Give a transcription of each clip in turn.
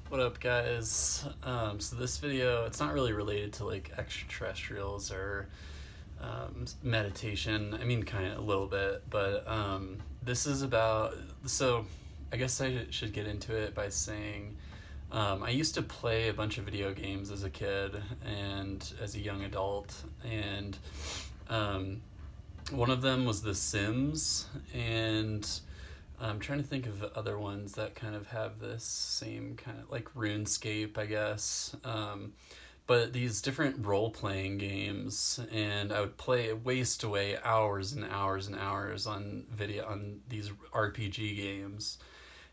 What up, guys? So this video, it's not really related to like extraterrestrials or meditation. I mean, kind of a little bit, but this is about. So, I guess I should get into it by saying I used to play a bunch of video games as a kid and as a young adult, and um, one of them was The Sims, and I'm trying to think of other ones that kind of have this same kind of like RuneScape, I guess. But these different role playing games, and I would waste away hours and hours and hours on video on these RPG games.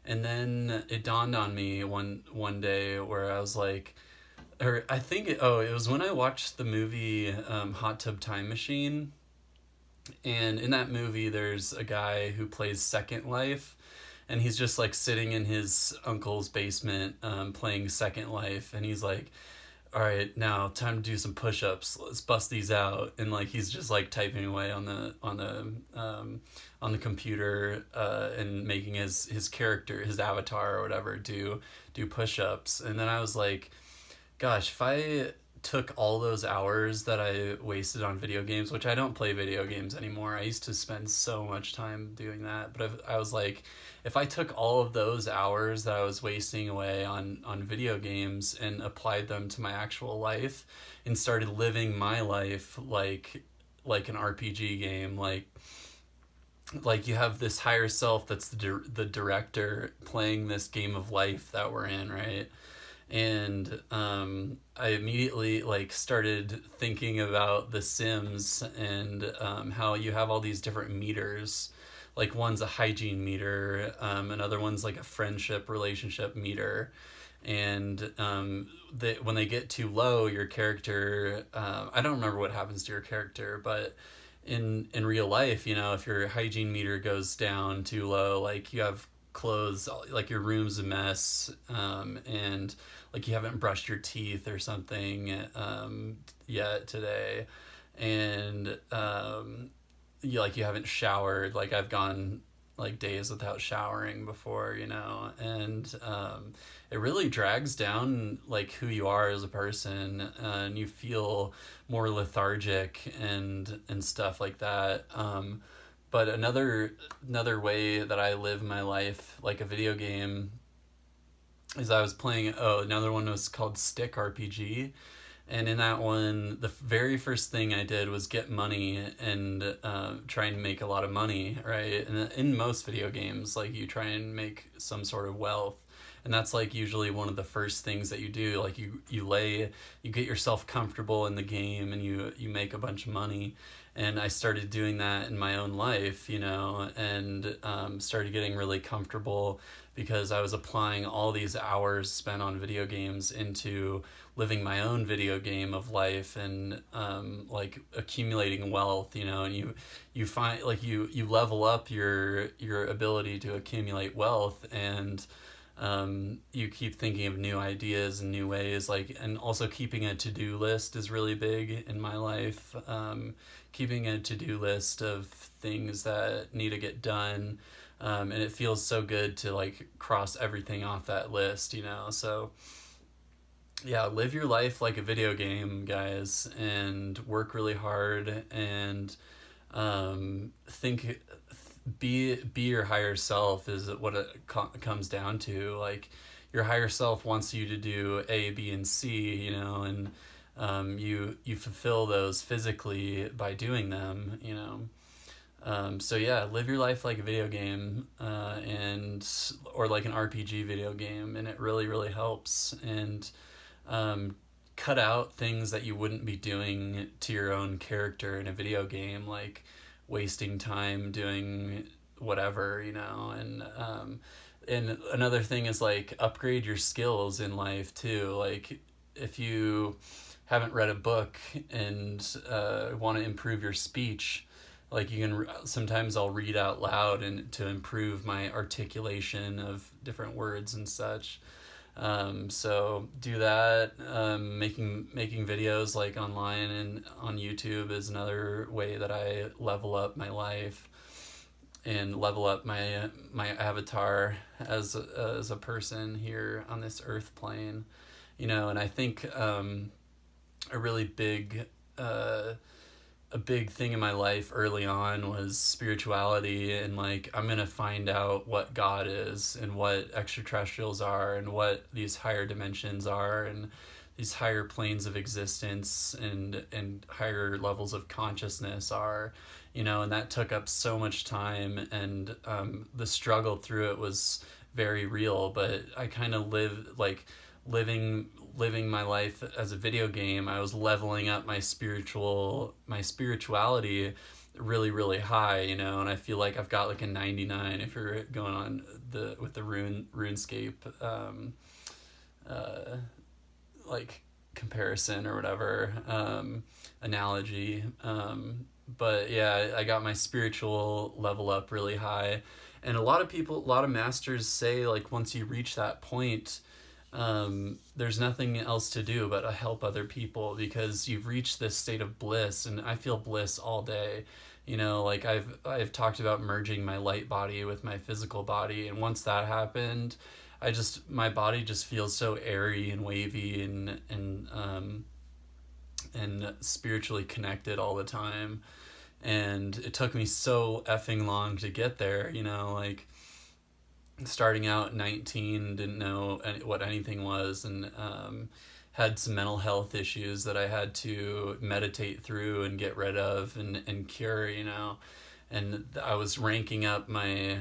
And then it dawned on me one day where I was like, or I think it was when I watched the movie Hot Tub Time Machine, and in that movie there's a guy who plays Second Life, and he's just like sitting in his uncle's basement playing Second Life, and he's like, all right, now time to do some push-ups, let's bust these out, and like he's just like typing away on the computer, and making his character, his avatar or whatever, do push-ups. And then I was like, gosh, if I took all those hours that I wasted on video games, which I don't play video games anymore. I used to spend so much time doing that, but I was like, if I took all of those hours that I was wasting away on video games and applied them to my actual life and started living my life like an RPG game, like you have this higher self that's the director playing this game of life that we're in, right? And I immediately like started thinking about The Sims, and how you have all these different meters. Like one's a hygiene meter, another one's like a friendship relationship meter, and when they get too low, your character, I don't remember what happens to your character, but in real life, if your hygiene meter goes down too low, like you have clothes, like your room's a mess, and like you haven't brushed your teeth or something yet today, and you haven't showered. Like I've gone like days without showering before, and it really drags down like who you are as a person, and you feel more lethargic and stuff like that. But another way that I live my life like a video game is I was playing. Oh, another one was called Stick RPG, and in that one, the very first thing I did was get money and try and make a lot of money, right? And in most video games, like you try and make some sort of wealth, and that's like usually one of the first things that you do. Like you get yourself comfortable in the game, and you make a bunch of money. And I started doing that in my own life, and started getting really comfortable because I was applying all these hours spent on video games into living my own video game of life, and like accumulating wealth, and you find like you level up your ability to accumulate wealth, and you keep thinking of new ideas and new ways, like, and also keeping a to-do list is really big in my life. Keeping a to-do list of things that need to get done, and it feels so good to like cross everything off that list, so yeah, live your life like a video game, guys, and work really hard, and think, be your higher self is what it comes down to. Like your higher self wants you to do A, B, and C, and you fulfill those physically by doing them, so yeah, live your life like a video game, and or like an RPG video game, and it really really helps. And cut out things that you wouldn't be doing to your own character in a video game, like wasting time doing whatever, and another thing is like upgrade your skills in life too. Like if you haven't read a book and want to improve your speech, like you can sometimes I'll read out loud and to improve my articulation of different words and such. So do that. Making videos like online and on YouTube is another way that I level up my life. and level up my avatar as a person here on this earth plane, you know. And I think a really big a big thing in my life early on was spirituality, and like I'm gonna find out what God is and what extraterrestrials are and what these higher dimensions are and these higher planes of existence and higher levels of consciousness are, you know. And that took up so much time, and the struggle through it was very real. But I kind of living living my life as a video game. I was leveling up my spirituality really really high, you know. And I feel like I've got like a 99 if you're going on the with the RuneScape uh like comparison or whatever, analogy. But yeah, I got my spiritual level up really high. And a lot of masters say like once you reach that point, there's nothing else to do but to help other people, because you've reached this state of bliss. And I feel bliss all day, you know. Like I've talked about merging my light body with my physical body, and once that happened, my body just feels so airy and wavy and spiritually connected all the time. And it took me so effing long to get there, you know. Like starting out at 19, didn't know what anything was, and had some mental health issues that I had to meditate through and get rid of and cure, you know. And I was ranking up my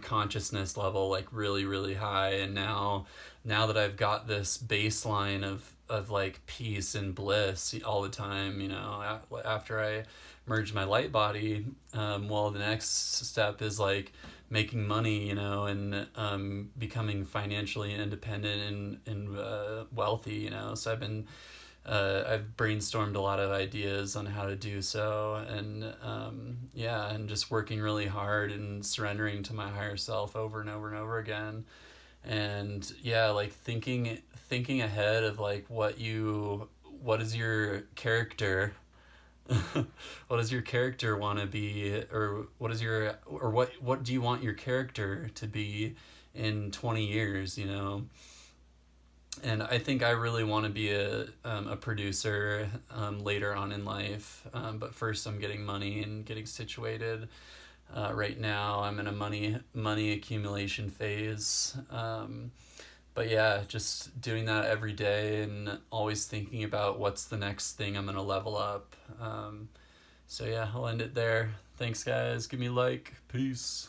consciousness level like really really high. And now that I've got this baseline of like peace and bliss all the time, you know, after I merged my light body, well, the next step is like making money, you know, and becoming financially independent and wealthy, you know. So I've brainstormed a lot of ideas on how to do so, and yeah, and just working really hard and surrendering to my higher self over and over and over again. And yeah, like thinking ahead of like what is your character what does your character want to be, or what do you want your character to be in 20 years, you know. And I think I really want to be a producer later on in life, but first I'm getting money and getting situated. Right now I'm in a money accumulation phase, but yeah, just doing that every day and always thinking about what's the next thing I'm gonna level up. So yeah, I'll end it there. Thanks guys, give me a like, peace.